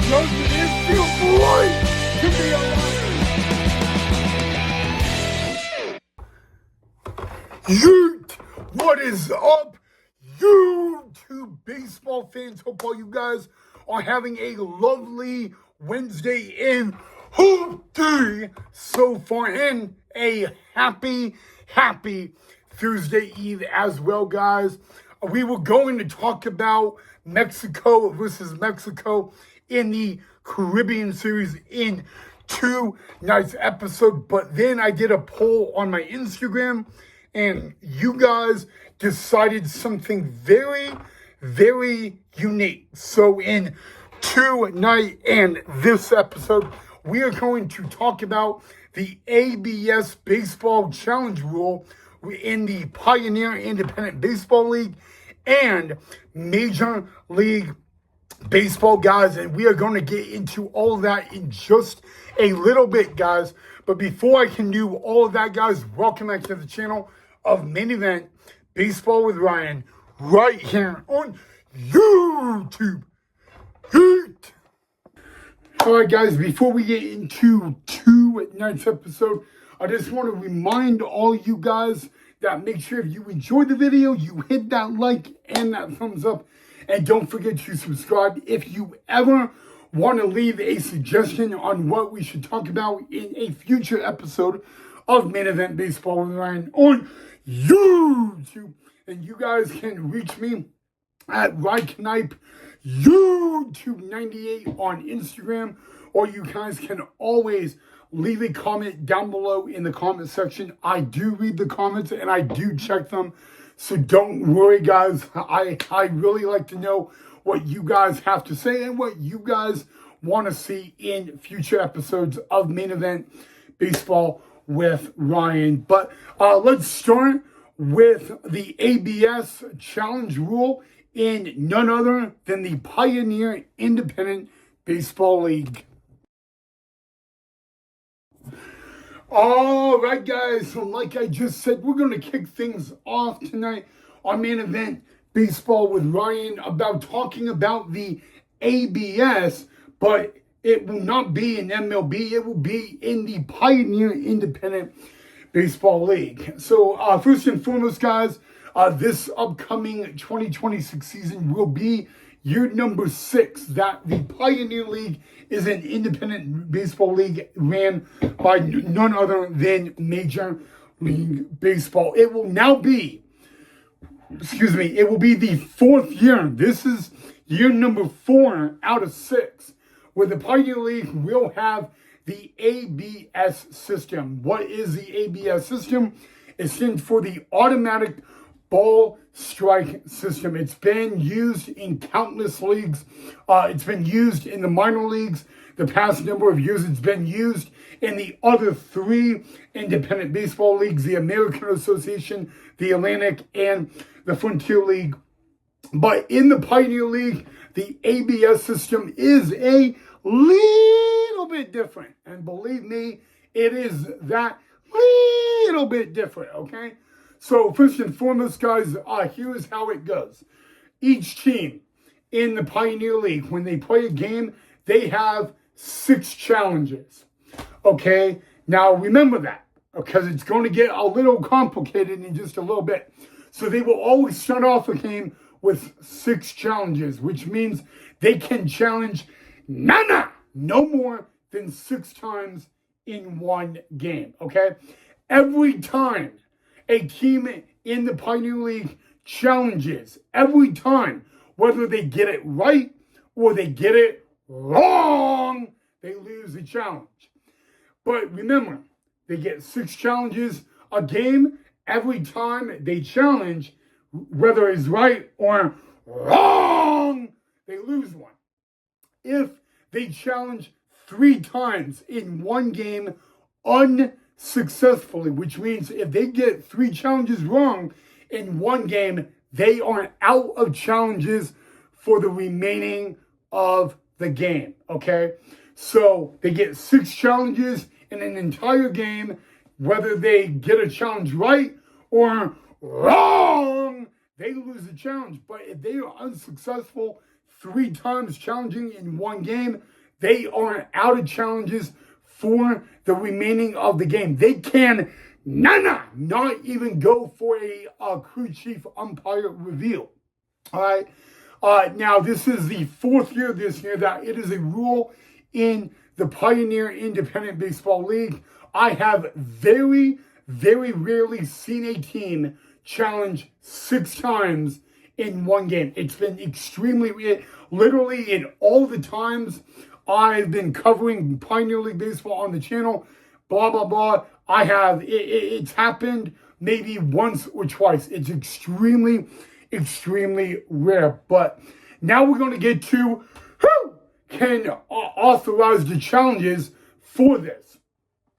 Doesn't it feel great to be alive? Yeet! What is up, YouTube baseball fans? Hope all you guys are having a lovely Wednesday in Hoop Day so far, and a happy Thursday Eve as well, guys. We were going to talk about Mexico versus Mexico in the Caribbean series in tonight's episode, but then I did a poll on my Instagram, and you guys decided something very unique. So in tonight and this episode, we are going to talk about the ABS Baseball Challenge Rule in the Pioneer Independent Baseball League and Major League Baseball, guys, and we are going to get into all of that in just a little bit, guys. But before I can do all of that, guys, welcome back to the channel of Main Event Baseball with Ryan, right here on YouTube. Heat. All right, guys, before we get into tonight's episode, I just want to remind all you guys that make sure if you enjoyed the video, you hit that like and that thumbs up. And don't forget to subscribe. If you ever want to leave a suggestion on what we should talk about in a future episode of Main Event Baseball with Ryan on YouTube, and you guys can reach me at RyKnipe YouTube 98 on Instagram, or you guys can always leave a comment down below in the comment section. I do read the comments and I do check them, so don't worry, guys. I really like to know what you guys have to say and what you guys want to see in future episodes of Main Event Baseball with Ryan. But let's start with the ABS Challenge Rule in none other than the Pioneer Independent Baseball League. All right, guys, so like I just said, we're going to kick things off tonight on Main Event Baseball with Ryan about talking about the ABS, but it will not be in MLB. It will be in the Pioneer Independent Baseball League. So first and foremost, guys, this upcoming 2026 season will be year number 6 that the Pioneer League is an independent baseball league ran by none other than Major League Baseball. It will now be, it will be the 4th year. This is year number 4 out of 6, where the Pioneer League will have the ABS system. What is the ABS system? It stands for the Automatic Ball Strike System. It's been used in countless leagues. It's been used in the minor leagues the past number of years. It's been used in the other 3 independent baseball leagues, the American Association, the Atlantic, and the Frontier League. But in the Pioneer League, the ABS system is a little bit different. And believe me, it is that little bit different, okay? So first and foremost, guys, here's how it goes. Each team in the Pioneer League, when they play a game, they have 6 challenges, okay? Now, remember that, because it's going to get a little complicated in just a little bit. So they will always start off a game with 6 challenges, which means they can challenge no more than 6 times in one game, okay? Every time a team in the Pioneer League challenges, every time, whether they get it right or they get it wrong, they lose the challenge. But remember, they get 6 challenges a game. Every time they challenge, whether it's right or wrong, they lose one. If they challenge 3 times in one game unsuccessfully, which means if they get 3 challenges wrong in one game, they are out of challenges for the remaining of the game, okay? So they get 6 challenges in an entire game. Whether they get a challenge right or wrong, they lose the challenge. But if they are unsuccessful 3 times challenging in one game, they are out of challenges for the remaining of the game. They can not even go for a crew chief umpire reveal. All right. Now, this is the fourth year this year that it is a rule in the Pioneer Independent Baseball League. I have very, very rarely seen a team challenge 6 times in one game. It's been extremely, literally in all the times I've been covering Pioneer League Baseball on the channel, blah, blah, blah. It's happened maybe once or twice. It's extremely rare. But now we're going to get to who can authorize the challenges for this.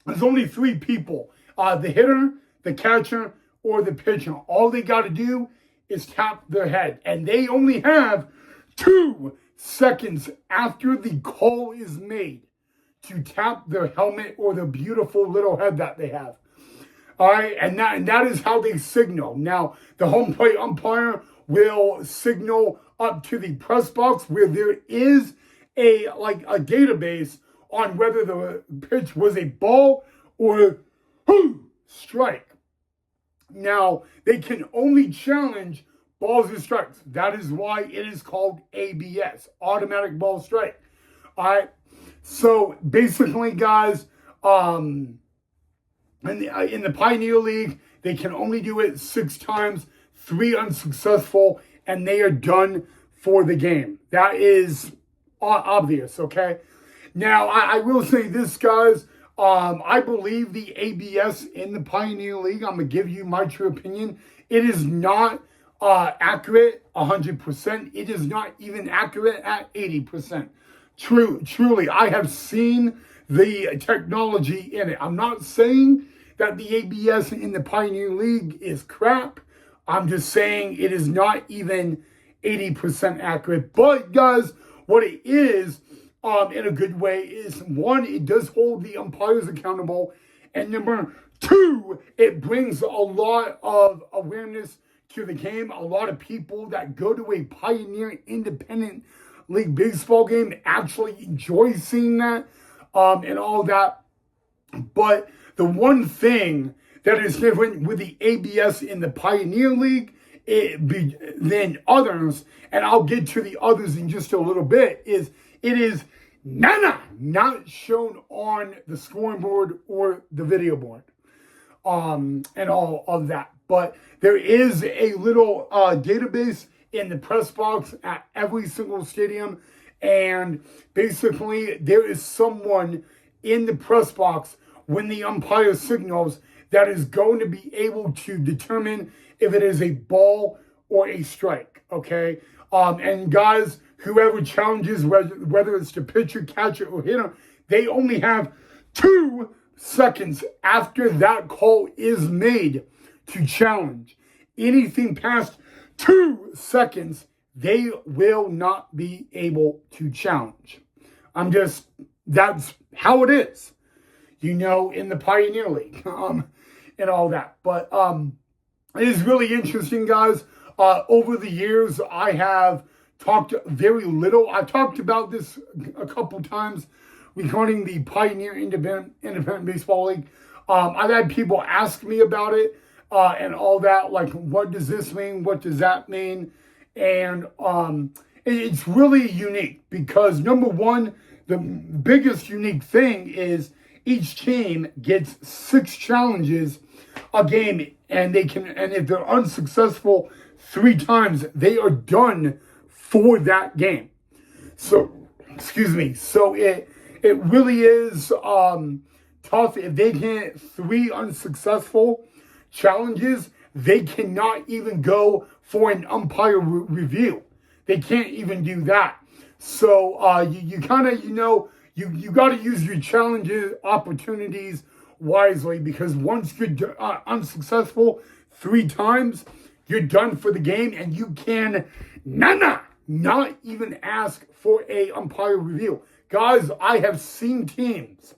There's only 3 people, the hitter, the catcher, or the pitcher. All they got to do is tap their head. And they only have 2 seconds after the call is made to tap their helmet or the beautiful little head that they have. All right, and that is how they signal. Now, the home plate umpire will signal up to the press box where there is a database on whether the pitch was a ball or strike. Now, they can only challenge balls and strikes. That is why it is called ABS, automatic ball strike. All right. So basically, guys, in the Pioneer League, they can only do it 6 times, 3 unsuccessful, and they are done for the game. That is obvious, okay? Now, I will say this, guys. I believe the ABS in the Pioneer League, I'm going to give you my true opinion. It is not accurate 100%. It is not even accurate at 80%. Truly, I have seen the technology in it. I'm not saying that the ABS in the Pioneer League is crap. I'm just saying it is not even 80% accurate. But guys, what it is, in a good way, is 1, it does hold the umpires accountable, and number 2, it brings a lot of awareness to the game. A lot of people that go to a Pioneer Independent League baseball game actually enjoy seeing that, and all that. But the one thing that is different with the ABS in the Pioneer League than others, and I'll get to the others in just a little bit, is it is not shown on the scoring board or the video board, and all of that. But there is a little database in the press box at every single stadium, and basically there is someone in the press box when the umpire signals that is going to be able to determine if it is a ball or a strike, okay? And guys, whoever challenges, whether it's the pitcher, catcher, or hitter, they only have 2 seconds after that call is made to challenge. Anything past 2 seconds, they will not be able to challenge. That's how it is, in the Pioneer League, and all that. But it is really interesting, guys. Over the years, I have talked very little. I've talked about this a couple times regarding the Pioneer Independent Baseball League. I've had people ask me about it, and all that, like, what does this mean? What does that mean? And it's really unique because, number 1, the biggest unique thing is each team gets 6 challenges a game, and if they're unsuccessful 3 times, they are done for that game. So, So it really is tough. If they get 3 unsuccessful challenges, they cannot even go for an umpire review. They can't even do that. So you kind of, you got to use your challenges, opportunities wisely, because once you're unsuccessful 3 times, you're done for the game, and you can not even ask for a umpire review. Guys, I have seen teams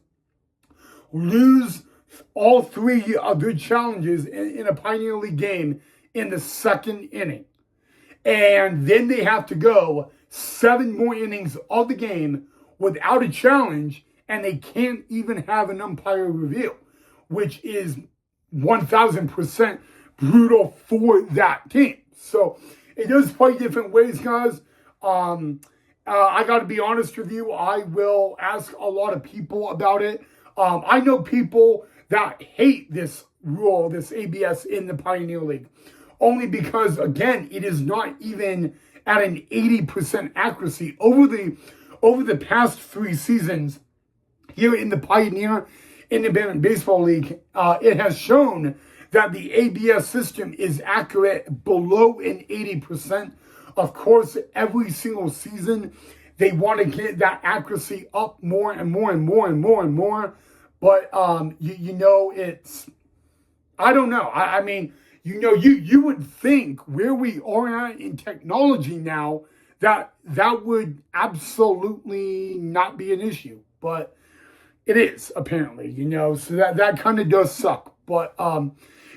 lose all 3 of their challenges in a Pioneer League game in the 2nd inning. And then they have to go 7 more innings of the game without a challenge, and they can't even have an umpire review, which is 1,000% brutal for that team. So it does play different ways, guys. I got to be honest with you. I will ask a lot of people about it. I know people that hate this rule, this ABS in the Pioneer League, only because, again, it is not even at an 80% accuracy. Over the past 3 seasons here in the Pioneer Independent Baseball League, it has shown that the ABS system is accurate below an 80%. Of course, every single season, they want to get that accuracy up more and more and more and more and more. But, it's, I don't know. I mean, you would think where we are at in technology now, that would absolutely not be an issue. But it is, apparently, so that kind of does suck. But,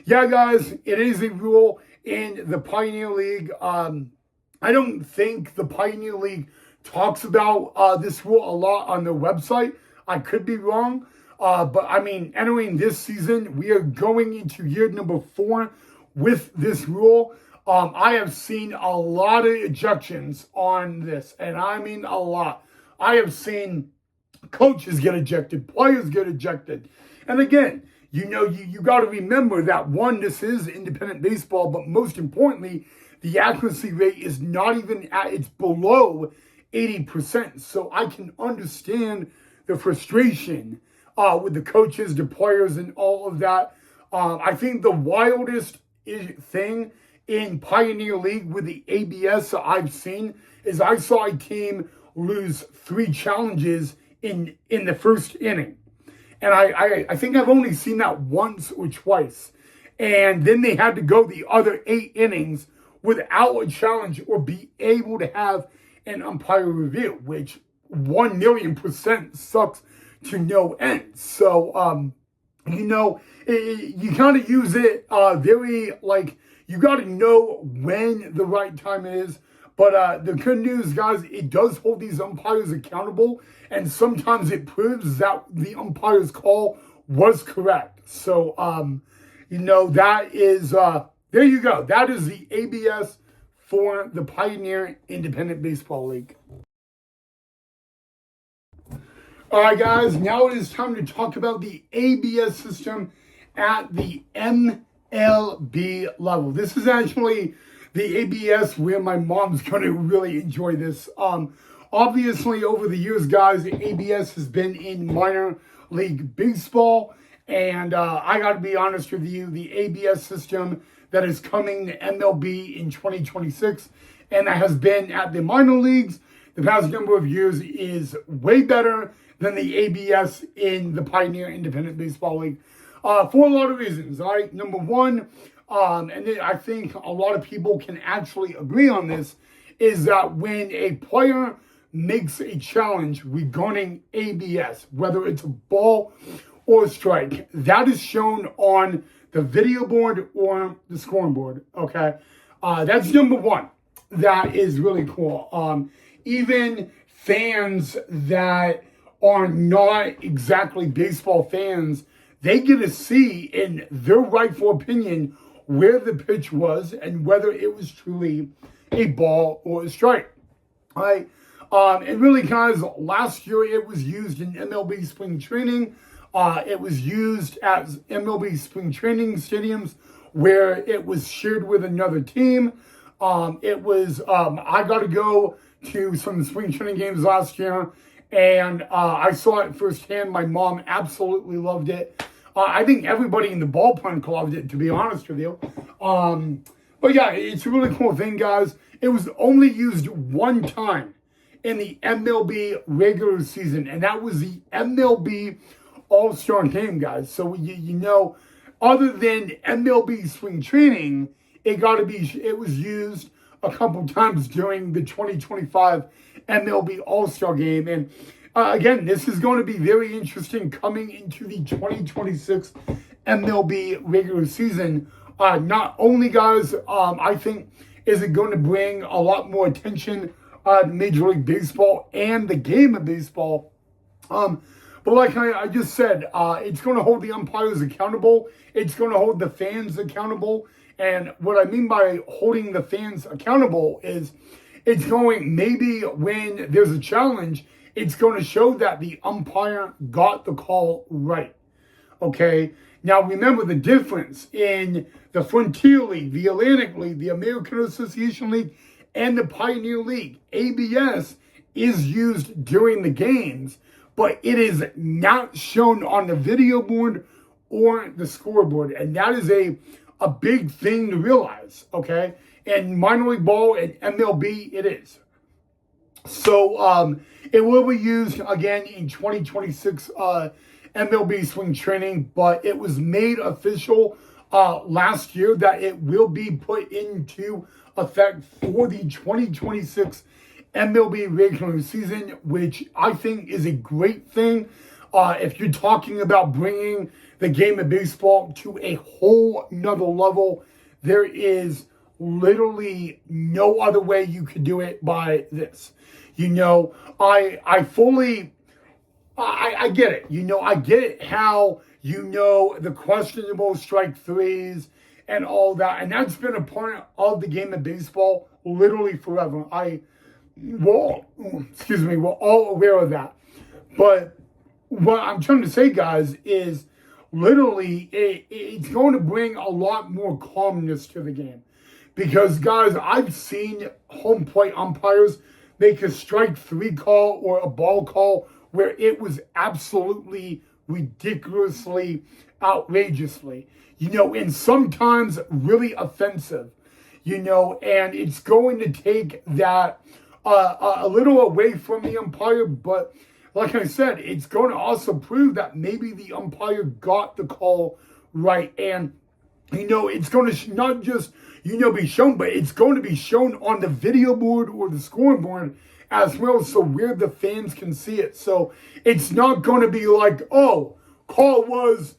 yeah, guys, it is a rule in the Pioneer League. I don't think the Pioneer League talks about this rule a lot on their website. I could be wrong. But, I mean, entering this season, we are going into year number 4 with this rule. I have seen a lot of ejections on this, and I mean a lot. I have seen coaches get ejected, players get ejected. And again, you got to remember that, one, this is independent baseball, but most importantly, the accuracy rate is not even it's below 80%. So I can understand the frustration with the coaches, the players, and all of that. I think the wildest thing in Pioneer League with the ABS I've seen is I saw a team lose 3 challenges in the first inning. And I think I've only seen that once or twice. And then they had to go the other 8 innings without a challenge or be able to have an umpire review, which 1,000,000% sucks to no end. So, you kind of use it very, you got to know when the right time is. But the good news, guys, it does hold these umpires accountable, and sometimes it proves that the umpire's call was correct. So, that is, there you go. That is the ABS for the Pioneer Independent Baseball League. All right, guys, now it is time to talk about the ABS system at the MLB level. This is actually the ABS where my mom's going to really enjoy this. Obviously, over the years, guys, the ABS has been in minor league baseball. And I got to be honest with you, the ABS system that is coming to MLB in 2026 and that has been at the minor leagues the past number of years is way better than the ABS in the Pioneer Independent Baseball League for a lot of reasons. All right, number one, and I think a lot of people can actually agree on this, is that when a player makes a challenge regarding ABS, whether it's a ball or a strike, that is shown on the video board or the scoring board, okay? That's number one. That is really cool. Even fans that are not exactly baseball fans, they get to see in their rightful opinion where the pitch was and whether it was truly a ball or a strike. All right. And really, guys, last year it was used in MLB spring training. It was used as MLB spring training stadiums where it was shared with another team. I got to go to some spring training games last year, and I saw it firsthand. My mom absolutely loved it. I think everybody in the ballpark loved it, to be honest with you. But yeah, it's a really cool thing, guys. It was only used one time in the MLB regular season, and that was the MLB All-Star Game, guys. So, other than MLB spring training, it was used a couple times during the 2025 MLB All-Star Game. And again, this is going to be very interesting coming into the 2026 MLB regular season. Not only, guys, I think, is it going to bring a lot more attention Major League Baseball and the game of baseball. But like I just said, it's going to hold the umpires accountable. It's going to hold the fans accountable. And what I mean by holding the fans accountable is it's going, maybe when there's a challenge, it's going to show that the umpire got the call right. Okay? Now remember the difference in the Frontier League, the Atlantic League, the American Association League, and the Pioneer League. ABS is used during the games, but it is not shown on the video board or the scoreboard. And that is a big thing to realize, okay? And minor league ball and MLB, it is. So it will be used again in 2026 MLB spring training, but it was made official last year that it will be put into effect for the 2026 MLB regular season, which I think is a great thing. If you're talking about bringing the game of baseball to a whole nother level, there is literally no other way you could do it by this. You know, I get it. You know, I get it how, you know, the questionable strike threes and all that. And that's been a part of the game of baseball literally forever. We're all aware of that. But what I'm trying to say, guys, is literally it's going to bring a lot more calmness to the game. Because, guys, I've seen home plate umpires make a strike three call or a ball call where it was absolutely ridiculously, outrageously, you know, and sometimes really offensive, you know, and it's going to take that a little away from the umpire, but like I said, it's going to also prove that maybe the umpire got the call right. And, you know, it's going to not just, you know, be shown, but it's going to be shown on the video board or the scoreboard as well, so where the fans can see it. So it's not going to be like, oh, call was,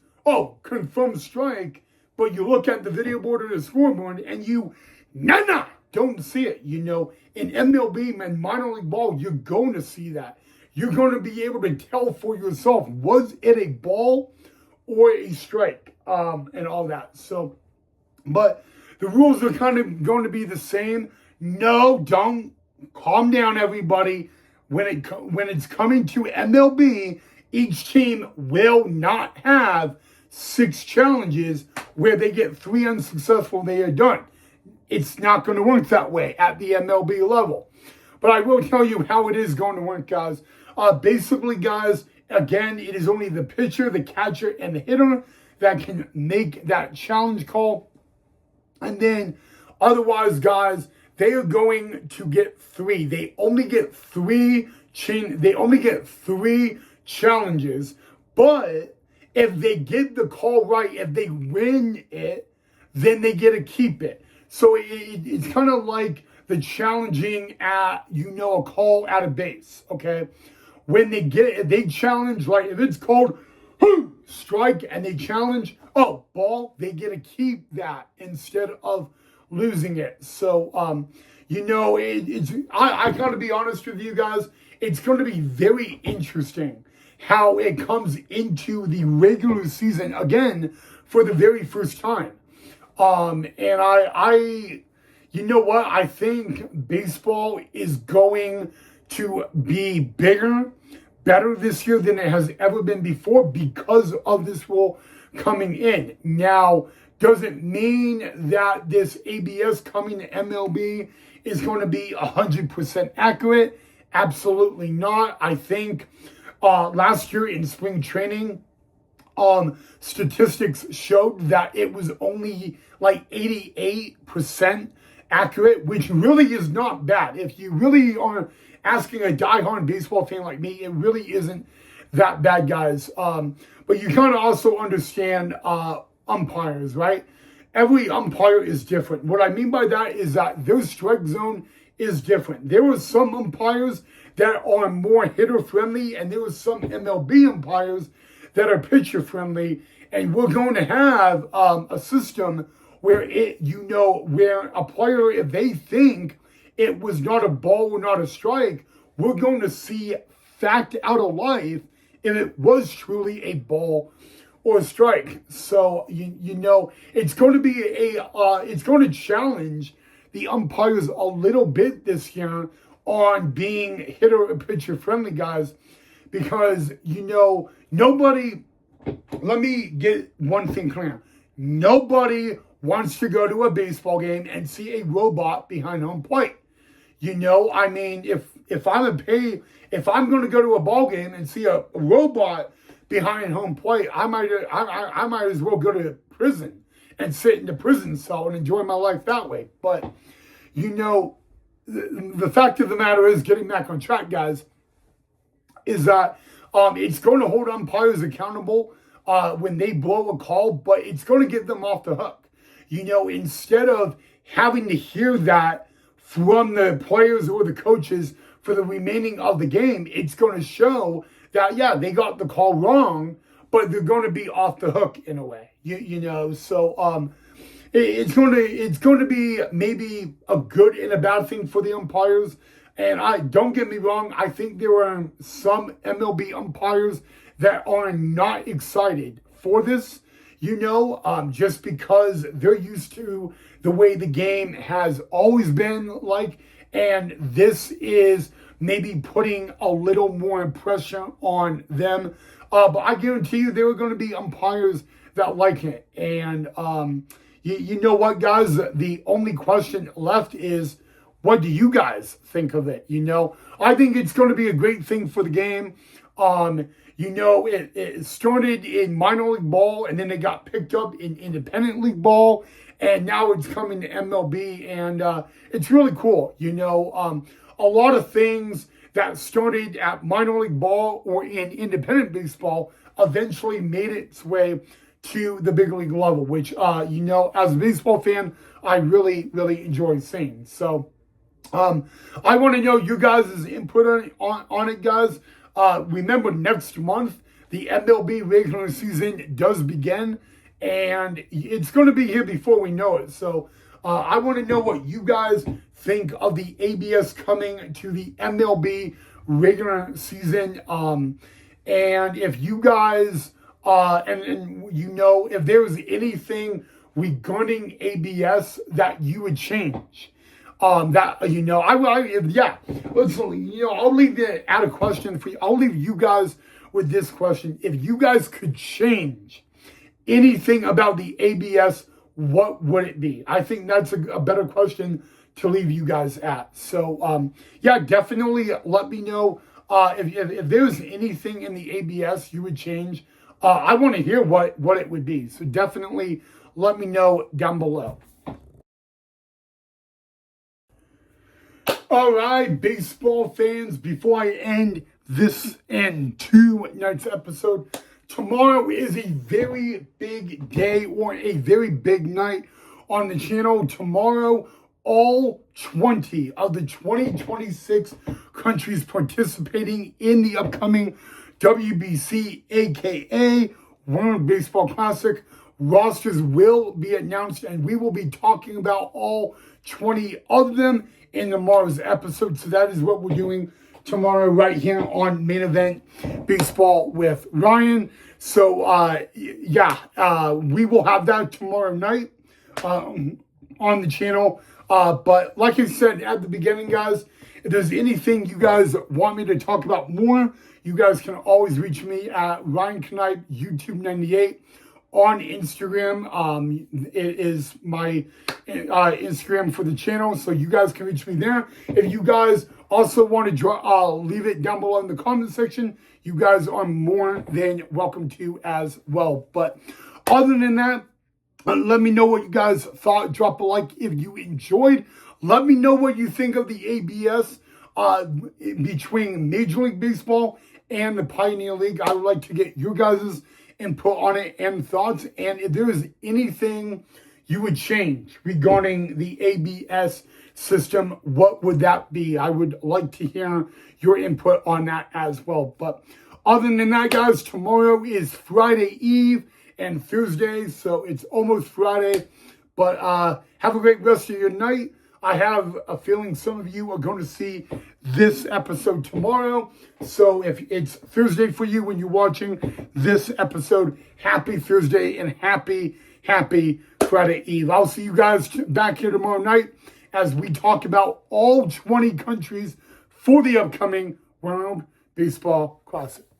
confirmed strike, but you look at the video board or the scoreboard and you, don't see it. You know, in MLB and minor league ball, you're going to see that. You're going to be able to tell for yourself, was it a ball or a strike, and all that. So, but the rules are kind of going to be the same. No, don't. Calm down, everybody. When it's coming to MLB, each team will not have 6 challenges where they get 3 unsuccessful, they are done. It's not going to work that way at the MLB level. But I will tell you how it is going to work, guys. Basically, guys, again, it is only the pitcher, the catcher, and the hitter that can make that challenge call. And then, otherwise, guys, they are going to get 3. They only get 3 challenges. But if they get the call right, if they win it, then they get to keep it. So it's kind of like the challenging at, you know, a call at a base, okay? When they get it, if they challenge, like if it's called strike and they challenge, ball, they get to keep that instead of losing it. So, you know, I got to be honest with you guys, it's going to be very interesting how it comes into the regular season again for the very first time. And you know what? I think baseball is going to be bigger, better this year than it has ever been before because of this rule coming in. Now, does it mean that this ABS coming to MLB is going to be 100% accurate? Absolutely not. I think last year in spring training, statistics showed that it was only like 88% accurate, which really is not bad. If you really are asking a diehard baseball fan like me, it really isn't that bad, guys. But you kind of also understand umpires, right? Every umpire is different. What I mean by that is that their strike zone is different. There are some umpires that are more hitter friendly, and there are some MLB umpires that are pitcher friendly. And we're going to have a system where where a player, if they think it was not a ball or not a strike, we're going to see fact out of life if it was truly a ball or a strike. So you know it's going to be it's going to challenge the umpires a little bit this year on being hitter or pitcher friendly, guys, because you know nobody. Let me get one thing clear: nobody wants to go to a baseball game and see a robot behind home plate. You know, I mean, if I'm going to go to a ball game and see a robot behind home plate, I might as well go to prison and sit in the prison cell and enjoy my life that way. But you know, the fact of the matter is, getting back on track, guys, is that it's going to hold umpires accountable when they blow a call, but it's going to get them off the hook. You know, instead of having to hear that from the players or the coaches for the remaining of the game, it's going to show that, yeah, they got the call wrong, but they're going to be off the hook in a way. You know, so it's going to be maybe a good and a bad thing for the umpires. And don't get me wrong, I think there are some MLB umpires that are not excited for this, you know, just because they're used to the way the game has always been like, and this is maybe putting a little more pressure on them. But I guarantee you there are going to be umpires that like it. And you know what, guys? The only question left is, what do you guys think of it? You know, I think it's going to be a great thing for the game. You know, it started in minor league ball, and then it got picked up in independent league ball, and now it's coming to MLB, and it's really cool. You know, a lot of things that started at minor league ball or in independent baseball eventually made its way to the big league level, which, you know, as a baseball fan, I really, really enjoy seeing. So, I want to know you guys' input on it, guys. Remember, next month, the MLB regular season does begin, and it's going to be here before we know it. So I want to know what you guys think of the ABS coming to the MLB regular season. And if you guys, and you know, if there was anything regarding ABS that you would change. That, you know, yeah, listen, you know, I'll leave it out a question for you. I'll leave you guys with this question. If you guys could change anything about the ABS, what would it be? I think that's a better question to leave you guys at. So, yeah, definitely let me know if there's anything in the ABS you would change. I want to hear what it would be. So definitely let me know down below. All right, baseball fans, before I end this and tonight's episode, tomorrow is a very big day or a very big night on the channel. Tomorrow, all 20 of the 2026 countries participating in the upcoming WBC, aka World Baseball Classic, rosters will be announced, and we will be talking about all 20 of them in tomorrow's episode. So that is what we're doing tomorrow right here on Main Event Baseball with Ryan. So yeah, we will have that tomorrow night on the channel. But like I said at the beginning, guys, if there's anything you guys want me to talk about more, you guys can always reach me at Ryan Knipe YouTube 98 on Instagram. It is my Instagram for the channel, so you guys can reach me there. If you guys also want to leave it down below in the comment section, you guys are more than welcome to as well. But other than that, let me know what you guys thought. Drop a like if you enjoyed. Let me know what you think of the ABS between Major League Baseball and the Pioneer League. I would like to get your guys' input on it and thoughts. And if there is anything you would change regarding the ABS system, what would that be? I would like to hear your input on that as well. But other than that, guys, tomorrow is Friday Eve and Thursday, so it's almost Friday. But have a great rest of your night. I have a feeling some of you are going to see this episode tomorrow. So if it's Thursday for you when you're watching this episode, happy Thursday and happy Friday Eve. I'll see you guys back here tomorrow night as we talk about all 20 countries for the upcoming World Baseball Classic.